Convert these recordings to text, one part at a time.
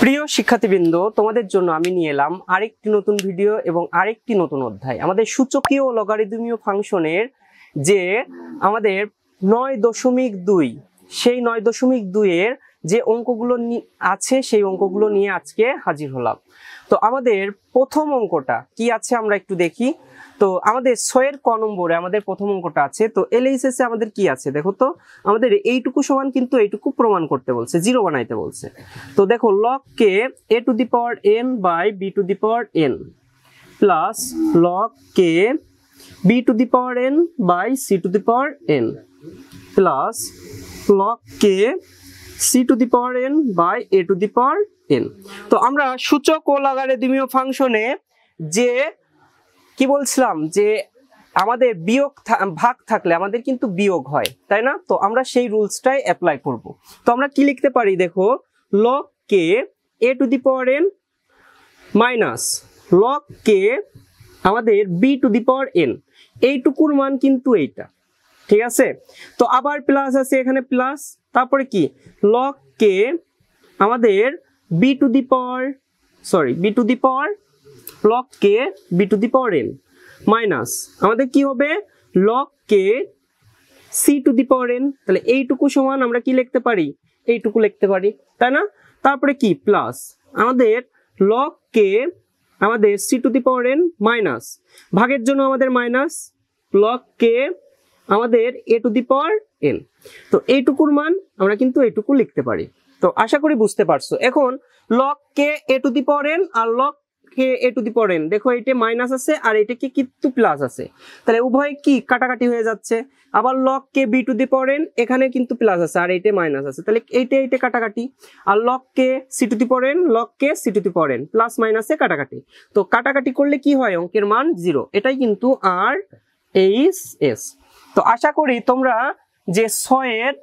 প্রিয় শিক্ষার্থীবৃন্দ, তোমাদের জন্য আমি নিয়ে এলাম আরেকটি নতুন ভিডিও এবং আরেকটি নতুন অধ্যায়। আমাদের সূচকীয় ও লগারিদমীয় ফাংশনের যে আমাদের 9.2 সেই 9.2 এর যে অঙ্কগুলো আছে সেই অঙ্কগুলো নিয়ে আজকে হাজির হলাম। তো আমাদের প্রথম অঙ্কটা কি আছে আমরা একটু দেখি। তো আমাদের 6 এর ক নম্বরে আমাদের প্রথম অঙ্কটা আছে। তো এলএইচএস এ আমাদের কি আছে দেখো তো, আমাদের এইটুকু সমান কিন্তু এইটুকু প্রমাণ করতে বলছে, জিরো বানাইতে বলছে। তো দেখো log k a to the power n by b to the power n plus log k b to the power n by c to the power n plus log k c to the power n by a to the power n। তো আমরা সূচক ও লগারিদমীয় ফাংশনে যে কি বলছিলাম যে আমাদের বিয়োগ ভাগ থাকলে আমাদের কিন্তু বিয়োগ হয়, তাই না? তো আমরা সেই রুলসটাই অ্যাপ্লাই করব। তো আমরা কি লিখতে পারি দেখো, log k a to the power n minus log k আমাদের b to the power n, এইটুকুর মান কিন্তু এইটা, ঠিক আছে? তো আবার প্লাস আছে এখানে প্লাস, তারপরে কি log k আমাদের b to the power log k b to the power n minus আমাদের কি হবে log k c to the power n। তাহলে এইটুকু সমান আমরা কি লিখতে পারি, এইটুকু লিখতে পারি, তাই না? তারপরে কি প্লাস আমাদের log k আমাদের c to the power n minus ভাগের জন্য আমাদের মাইনাস log k আমাদের a to the power n। তো এইটুকুর মান আমরা কিন্তু এইটুকু লিখতে পারি। তো আশা করি বুঝতে পারছো। এখন log k a to the power n আর log k a to the power n, দেখো এটা মাইনাস আছে আর এটা কি কিন্তু প্লাস আছে, তাহলে উভয় কি কাটাকাটি হয়ে যাচ্ছে। আবার log k b to the power n, এখানে কিন্তু প্লাস আছে আর এইটা মাইনাস আছে, তাহলে এইটা কাটাকাটি। আর log k c to the power n, log k c to the power n plus মাইনাসে কাটাকাটি। তো কাটাকাটি করলে কি হয়, অঙ্কের মান 0। এটাই কিন্তু আর এইচ এস। তো আশা করি তোমরা যে 6 এর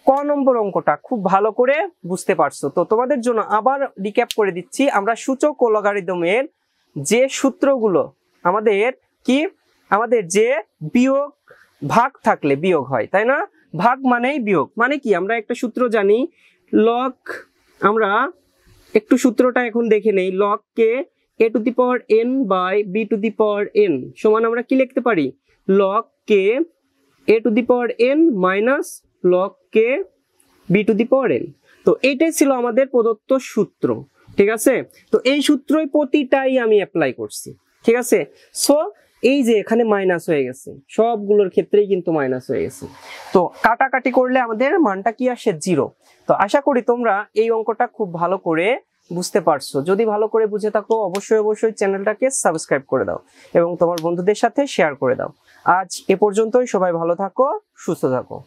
ক নম্বর অঙ্কটা খুব ভালো করে বুঝতে পারছো। তো তোমাদের জন্য আবার রিক্যাপ করে দিচ্ছি, আমরা সূচক ও লগারিদমের যে সূত্রগুলো আমাদের যে বিয়োগ ভাগ থাকলে বিয়োগ হয়, তাই না? ভাগ মানেই বিয়োগ, মানে কি আমরা একটা সূত্র জানি log, আমরা একটু সূত্রটা এখন দেখে নেই, log k a to the power n by b to the power n সমান আমরা কি লিখতে পারি log k a to the power n minus log k b to the power n। তো এইটাই ছিল আমাদের প্রদত্ত সূত্র, ঠিক আছে? তো এই সূত্রই প্রতিটাই আমি অ্যাপ্লাই করছি, ঠিক আছে? সো এই যে এখানে মাইনাস হয়ে গেছে, সবগুলোর ক্ষেত্রেই কিন্তু মাইনাস হয়ে গেছে। তো কাটাকাটি করলে আমাদের মানটা কি আসে, 0। তো আশা করি তোমরা এই অঙ্কটা খুব ভালো করে বুঝতে পারছো। যদি ভালো করে বুঝে থাকো অবশ্যই চ্যানেলটাকে সাবস্ক্রাইব করে দাও এবং তোমার বন্ধুদের সাথে শেয়ার করে দাও। আজ এ পর্যন্তই, সবাই ভালো থাকো, সুস্থ থাকো।